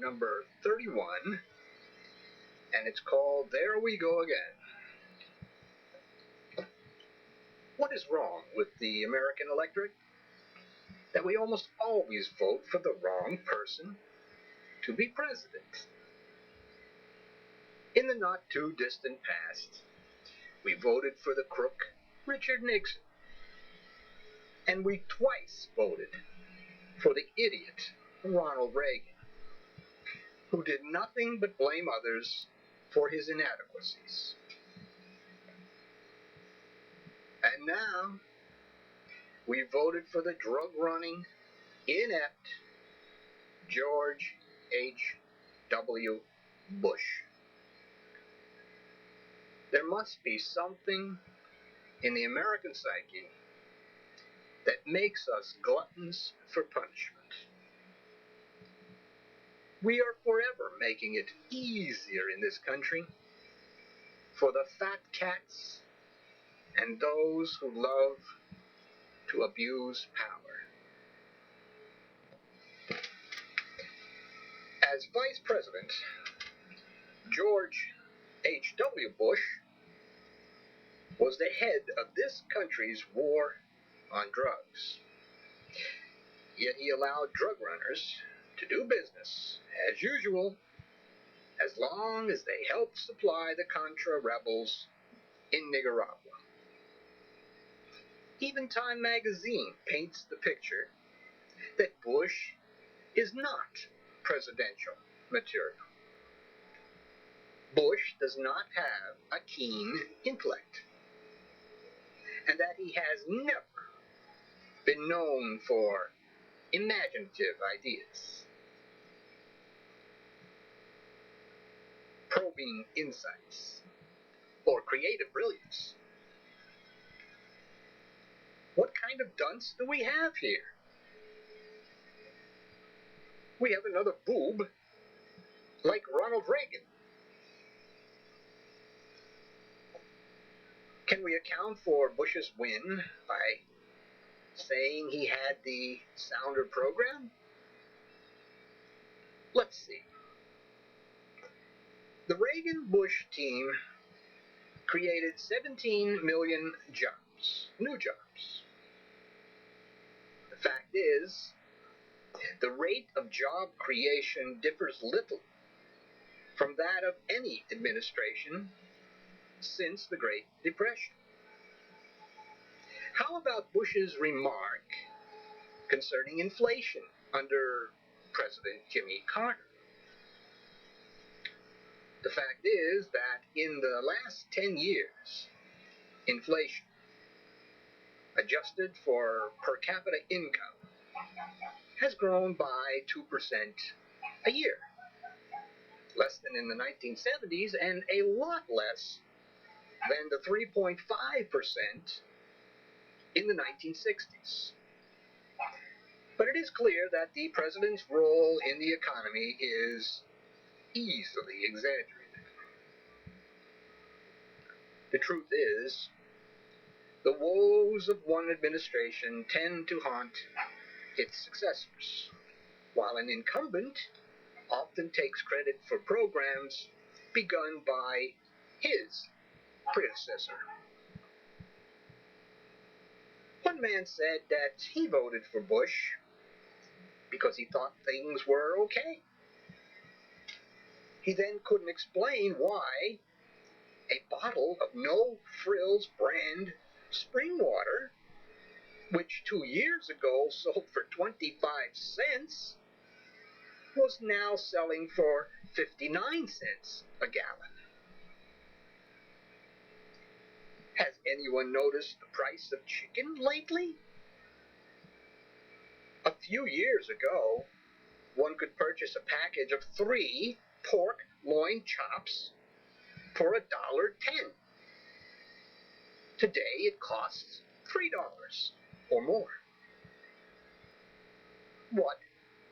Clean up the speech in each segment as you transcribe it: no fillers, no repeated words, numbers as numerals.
number 31, and it's called There We Go Again. What is wrong with the American electorate? That we almost always vote for the wrong person to be president. In the not-too-distant past, we voted for the crook, Richard Nixon. And we twice voted for the idiot, Ronald Reagan, who did nothing but blame others for his inadequacies. And now, we voted for the drug-running, inept George H.W. Bush. There must be something in the American psyche that makes us gluttons for punishment. We are forever making it easier in this country for the fat cats and those who love to abuse power. As Vice President, George H.W. Bush was the head of this country's war on drugs. Yet he allowed drug runners to do business as usual as long as they helped supply the Contra rebels in Nicaragua. Even Time magazine paints the picture that Bush is not presidential material. Bush does not have a keen intellect, and that he has never been known for imaginative ideas, probing insights, or creative brilliance. What kind of dunce do we have here? We have another boob like Ronald Reagan. Can we account for Bush's win by saying he had the sounder program? Let's see. The Reagan-Bush team created 17 million jobs, new jobs. The fact is, the rate of job creation differs little from that of any administration since the Great Depression. How about Bush's remark concerning inflation under President Jimmy Carter? The fact is that in the last 10 years, inflation, adjusted for per capita income, has grown by 2% a year. Less than in the 1970s and a lot less than the 3.5% in the 1960s. But it is clear that the president's role in the economy is easily exaggerated. The truth is, the woes of one administration tend to haunt its successors, while an incumbent often takes credit for programs begun by his predecessor. One man said that he voted for Bush because he thought things were okay. He then couldn't explain why a bottle of No Frills brand spring water, which 2 years ago sold for 25 cents, was now selling for 59 cents a gallon. Has anyone noticed the price of chicken lately? A few years ago, one could purchase a package of 3 pork loin chops for $1.10. Today it costs $3 or more. What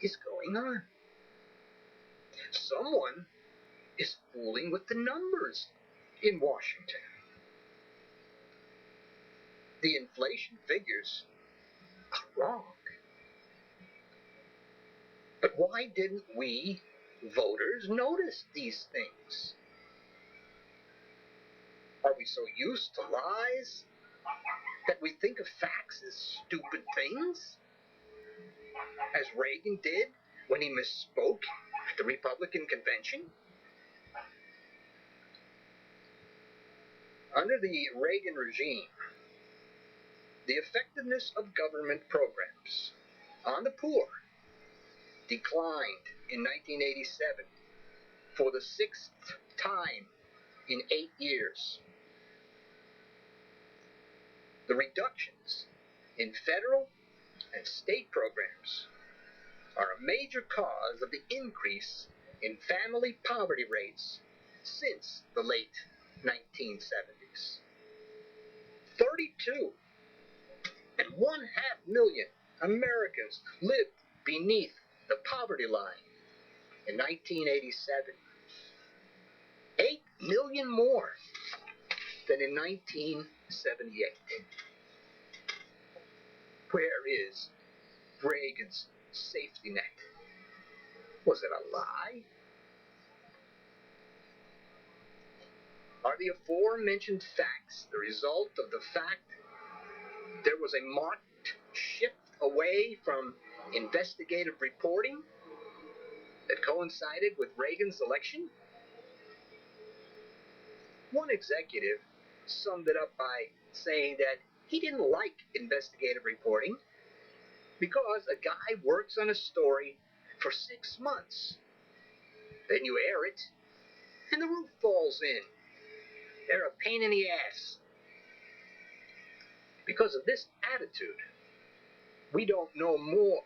is going on? Someone is fooling with the numbers in Washington. The inflation figures are wrong. But why didn't we Voters notice these things. Are we so used to lies that we think of facts as stupid things? As Reagan did when he misspoke at the Republican convention? Under the Reagan regime, the effectiveness of government programs on the poor declined in 1987 for the 6th time in 8 years. The reductions in federal and state programs are a major cause of the increase in family poverty rates since the late 1970s. 32.5 million Americans lived beneath the poverty line in 1987. 8 million more than in 1978. Where is Reagan's safety net? Was it a lie? Are the aforementioned facts the result of the fact there was a marked shift away from investigative reporting that coincided with Reagan's election? One executive summed it up by saying that he didn't like investigative reporting because a guy works on a story for 6 months. Then you air it, and the roof falls in. They're a pain in the ass. Because of this attitude, we don't know more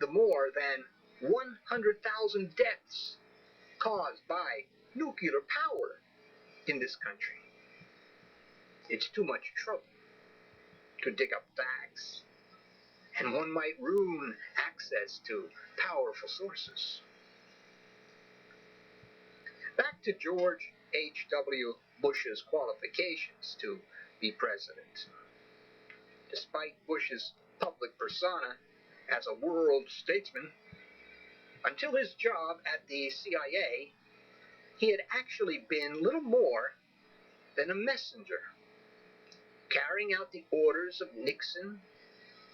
than 100,000 deaths caused by nuclear power in this country. It's too much trouble to dig up facts, and one might ruin access to powerful sources. Back to George H.W. Bush's qualifications to be president. Despite Bush's public persona as a world statesman, until his job at the CIA, he had actually been little more than a messenger, carrying out the orders of Nixon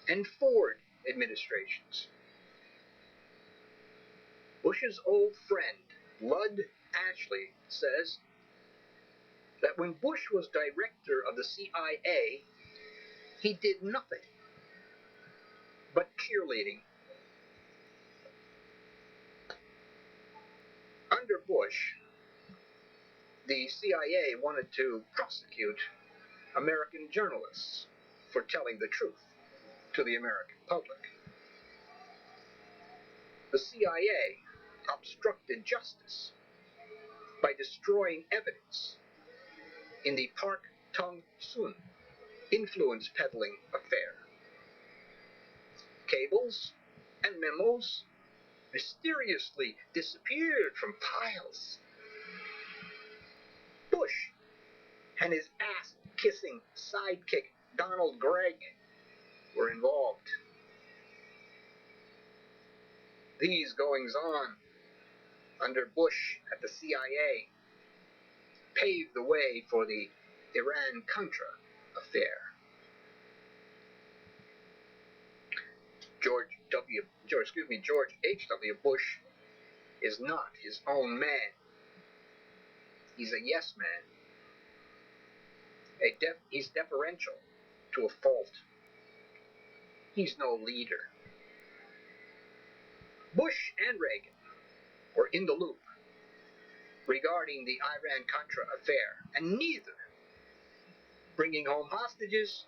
and Ford administrations. Bush's old friend, Lud Ashley, says that when Bush was director of the CIA, he did nothing but cheerleading. Under Bush, the CIA wanted to prosecute American journalists for telling the truth to the American public. The CIA obstructed justice by destroying evidence in the Park Chung-soon influence peddling affair. Cables and memos mysteriously disappeared from files. Bush and his ass-kissing sidekick Donald Gregg were involved. These goings-on under Bush at the CIA paved the way for the Iran-Contra affair. George H.W. Bush is not his own man. He's a yes man. He's deferential to a fault. He's no leader. Bush and Reagan were in the loop regarding the Iran-Contra affair, and neither bringing home hostages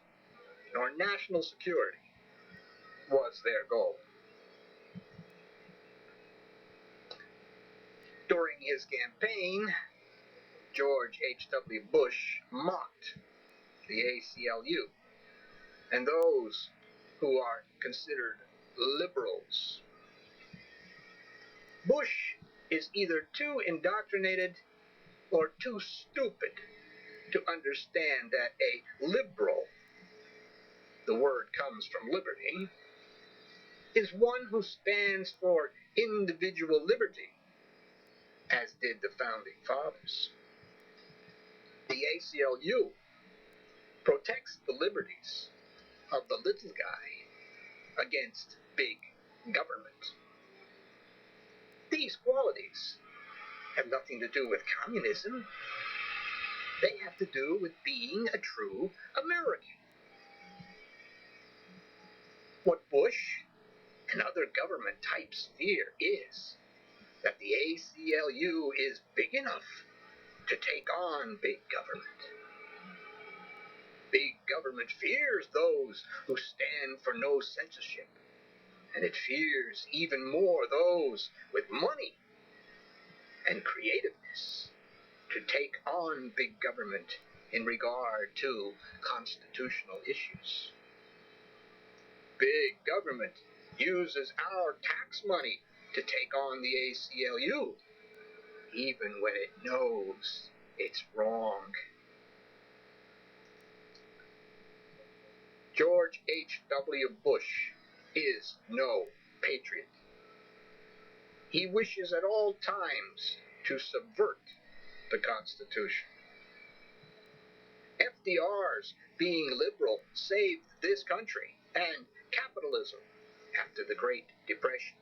nor national security was their goal. During his campaign, George H.W. Bush mocked the ACLU and those who are considered liberals. Bush is either too indoctrinated or too stupid to understand that a liberal, the word comes from liberty, is one who stands for individual liberty did the Founding Fathers. The ACLU protects the liberties of the little guy against big government. These qualities have nothing to do with communism. They have to do with being a true American. What Bush and other government types fear is that the ACLU is big enough to take on big government. Big government fears those who stand for no censorship, and it fears even more those with money and creativeness to take on big government in regard to constitutional issues. Big government uses our tax money to take on the ACLU, even when it knows it's wrong. George H.W. Bush is no patriot. He wishes at all times to subvert the Constitution. FDR's being liberal saved this country and capitalism after the Great Depression.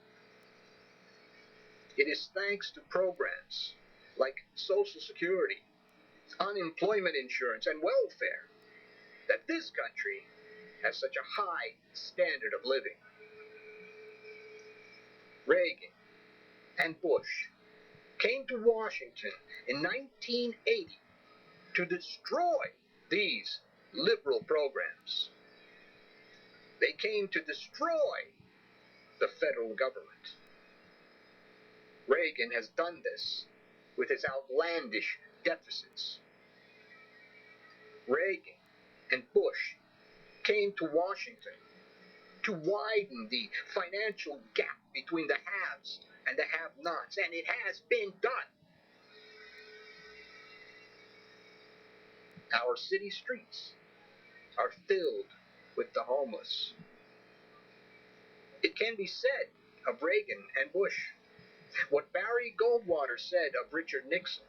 It is thanks to programs like Social Security, unemployment insurance, and welfare that this country has such a high standard of living. Reagan and Bush came to Washington in 1980 to destroy these liberal programs. They came to destroy the federal government. Reagan has done this with his outlandish deficits. Reagan and Bush came to Washington to widen the financial gap between the haves and the have-nots, and it has been done. Our city streets are filled with the homeless. It can be said of Reagan and Bush what Barry Goldwater said of Richard Nixon.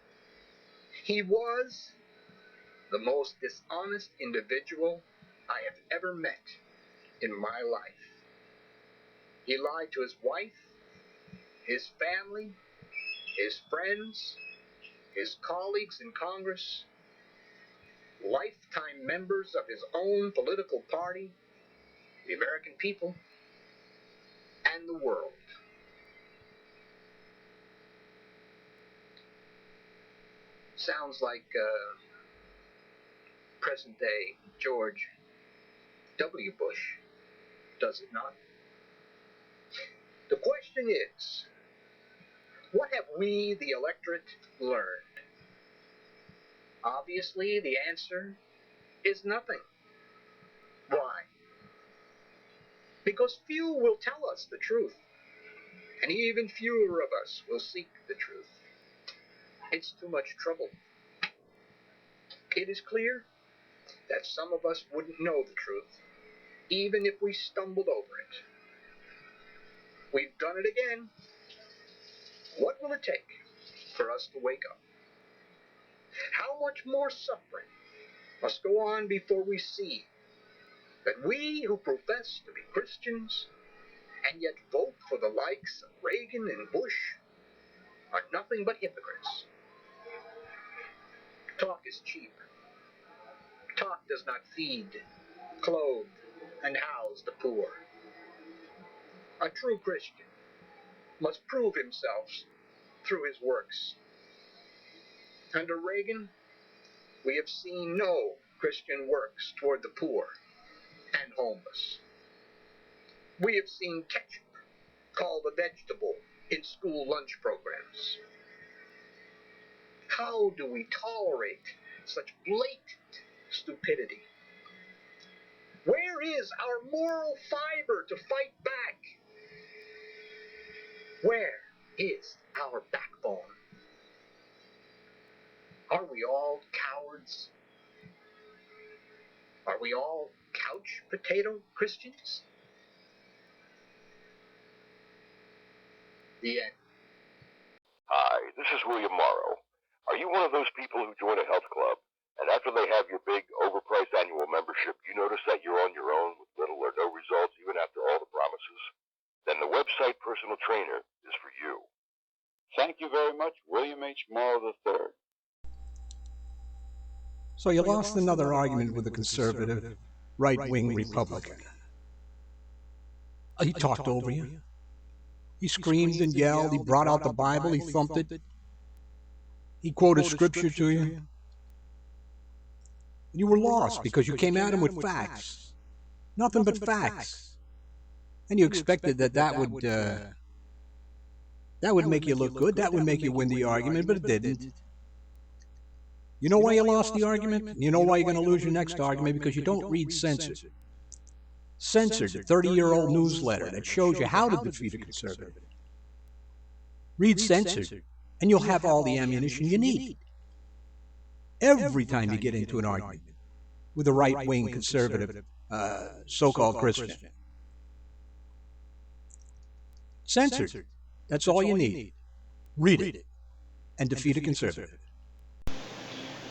He was the most dishonest individual I have ever met in my life. He lied to his wife, his family, his friends, his colleagues in Congress, lifetime members of his own political party, the American people, and the world. Sounds like present-day George W. Bush, does it not? The question is, what have we, the electorate, learned? Obviously, the answer is nothing. Why? Because few will tell us the truth, and even fewer of us will seek the truth. It's too much trouble. It is clear that some of us wouldn't know the truth, even if we stumbled over it. We've done it again. What will it take for us to wake up? How much more suffering must go on before we see that we who profess to be Christians and yet vote for the likes of Reagan and Bush are nothing but hypocrites? Talk is cheap. Talk does not feed, clothe, and house the poor. A true Christian must prove himself through his works. Under Reagan, we have seen no Christian works toward the poor and homeless. We have seen ketchup called a vegetable in school lunch programs. How do we tolerate such blatant stupidity? Where is our moral fiber to fight back? Where is our backbone? Are we all cowards? Are we all couch potato Christians? The end. I this is William Morrow. Are you one of those people who join a health club, and after they have your big, overpriced annual membership, you notice that you're on your own with little or no results even after all the promises? Then the website Personal Trainer is for you. Thank you very much, William H. Morrow III. So you lost another argument with a conservative, right-wing Republican. He talked over you. He screamed and yelled. He brought out the Bible. He thumped it. He quoted scripture to you. You were lost because you came at him with facts. Nothing but facts. And you expected that would make you look good. That would make you win the argument, but it didn't. You know why you lost the argument? You know why you're going to lose your next argument? Because you don't read Censored. Censored, the 30-year-old newsletter that shows you how to defeat a conservative. Read Censored, and you'll have all the ammunition you need. Every time you get into an argument with a right-wing conservative, so-called Christian. Censored, that's all you need. Read it, and defeat a conservative.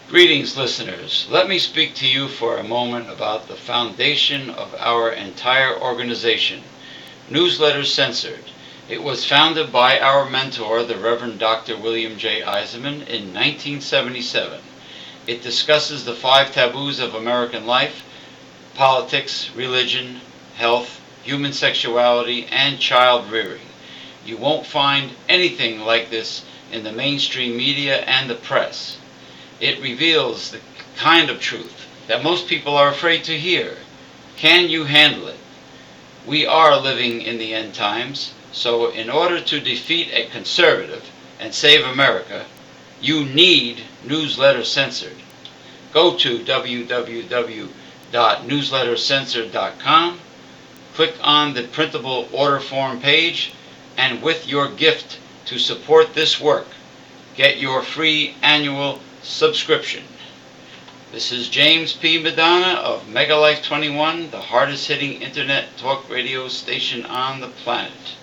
Greetings, listeners. Let me speak to you for a moment about the foundation of our entire organization, Newsletters Censored. It was founded by our mentor, the Reverend Dr. William J. Eisenman, in 1977. It discusses the 5 taboos of American life: politics, religion, health, human sexuality, and child rearing. You won't find anything like this in the mainstream media and the press. It reveals the kind of truth that most people are afraid to hear. Can you handle it? We are living in the end times, so in order to defeat a conservative and save America, you need Newsletter Censored. Go to www.newslettercensored.com, click on the printable order form page, and with your gift to support this work, get your free annual subscription. This is James P. Madonna of Mega Life 21, the hardest hitting internet talk radio station on the planet.